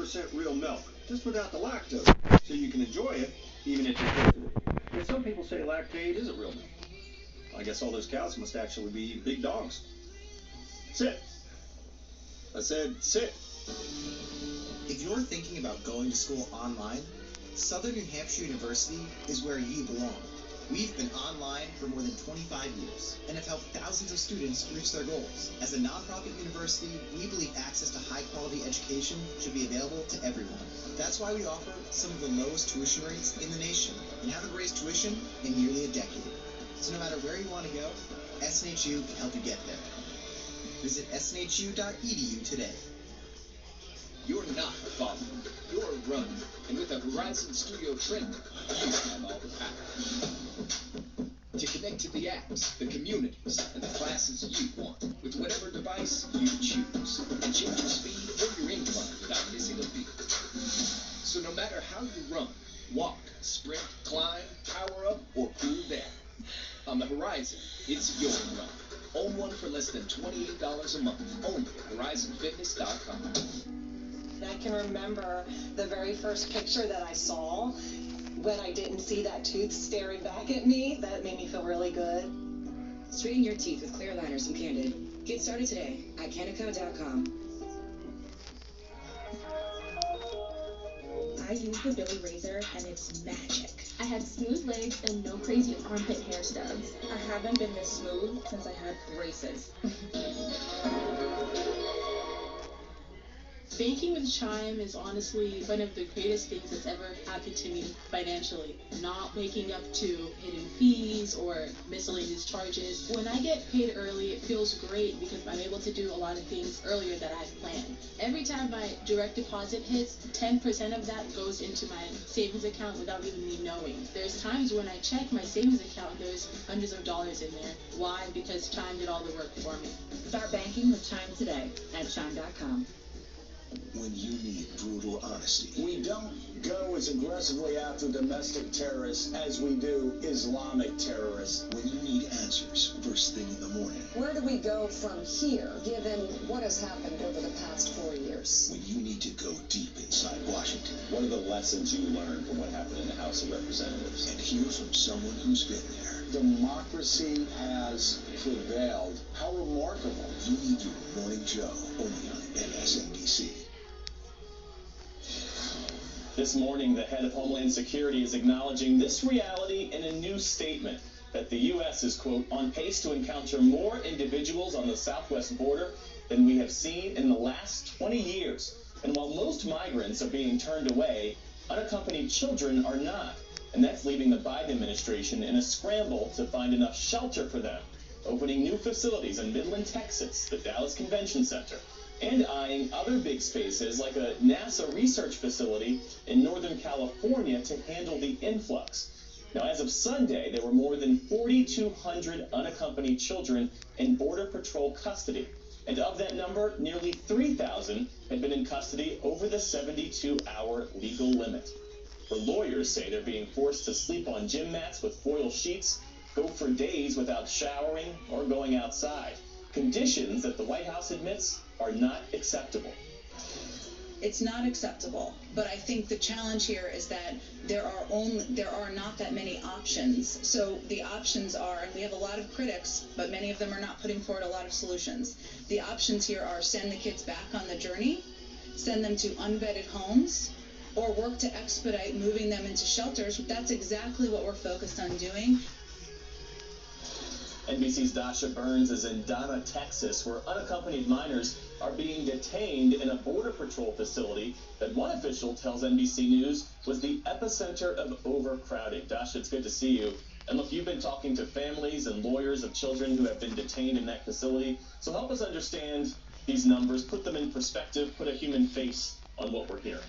100% real milk, just without the lactose, so you can enjoy it even if you're thirsty. Yet some people say Lactaid isn't real milk. I guess all those cows must actually be big dogs. Sit. I said sit. If you're thinking about going to school online, Southern New Hampshire University is where you belong. We've been online for more than 25 years and have helped thousands of students reach their goals. As a nonprofit university, we believe access to high-quality education should be available to everyone. That's why we offer some of the lowest tuition rates in the nation and haven't raised tuition in nearly a decade. So no matter where you want to go, SNHU can help you get there. Visit snhu.edu today. You're not a follower, you're a runner. And with a Horizon Studio Trainer, you have all the power to connect to the apps, the communities, and the classes you want with whatever device you choose, and change your speed or your incline without missing a beat. So no matter how you run, walk, sprint, climb, power up, or cool down, on the Horizon, it's your run. Own one for less than $28 a month, only at HorizonFitness.com. I can remember the very first picture that I saw when I didn't see that tooth staring back at me. That made me feel really good. Straighten your teeth with clear aligners from Candid. Get started today at Canico.com. I use the Billy razor and it's magic. I have smooth legs and no crazy armpit hair stubs. I haven't been this smooth since I had braces. Banking with Chime is honestly one of the greatest things that's ever happened to me financially. Not waking up to hidden fees or miscellaneous charges. When I get paid early, it feels great because I'm able to do a lot of things earlier that I planned. Every time my direct deposit hits, 10% of that goes into my savings account without even me knowing. There's times when I check my savings account, there's hundreds of dollars in there. Why? Because Chime did all the work for me. Start banking with Chime today at Chime.com. When you need brutal honesty. We don't go as aggressively after domestic terrorists as we do Islamic terrorists. When you need answers first thing in the morning. Where do we go from here, given what has happened over the past 4 years? When you need to go deep inside Washington. What are the lessons you learned from what happened in the House of Representatives? And hear from someone who's been there. Democracy has prevailed. How remarkable. You need your Morning Joe, only on MSNBC. This morning, the head of Homeland Security is acknowledging this reality in a new statement that the U.S. is, quote, on pace to encounter more individuals on the southwest border than we have seen in the last 20 years. And while most migrants are being turned away, unaccompanied children are not. And that's leaving the Biden administration in a scramble to find enough shelter for them, opening new facilities in Midland, Texas, the Dallas Convention Center, and eyeing other big spaces like a NASA research facility in Northern California to handle the influx. Now, as of Sunday, there were more than 4,200 unaccompanied children in Border Patrol custody. And of that number, nearly 3,000 had been in custody over the 72-hour legal limit. Where lawyers say they're being forced to sleep on gym mats with foil sheets, go for days without showering or going outside. Conditions that the White House admits are not acceptable. It's not acceptable, but I think the challenge here is that there are not that many options. So the options are, and we have a lot of critics, but many of them are not putting forward a lot of solutions. The options here are send the kids back on the journey, send them to unvetted homes, or work to expedite moving them into shelters. That's exactly what we're focused on doing. NBC's Dasha Burns is in Donna, Texas, where unaccompanied minors are being detained in a Border Patrol facility that one official tells NBC News was the epicenter of overcrowding. Dasha, it's good to see you. And look, you've been talking to families and lawyers of children who have been detained in that facility. So help us understand these numbers, put them in perspective, put a human face on what we're hearing.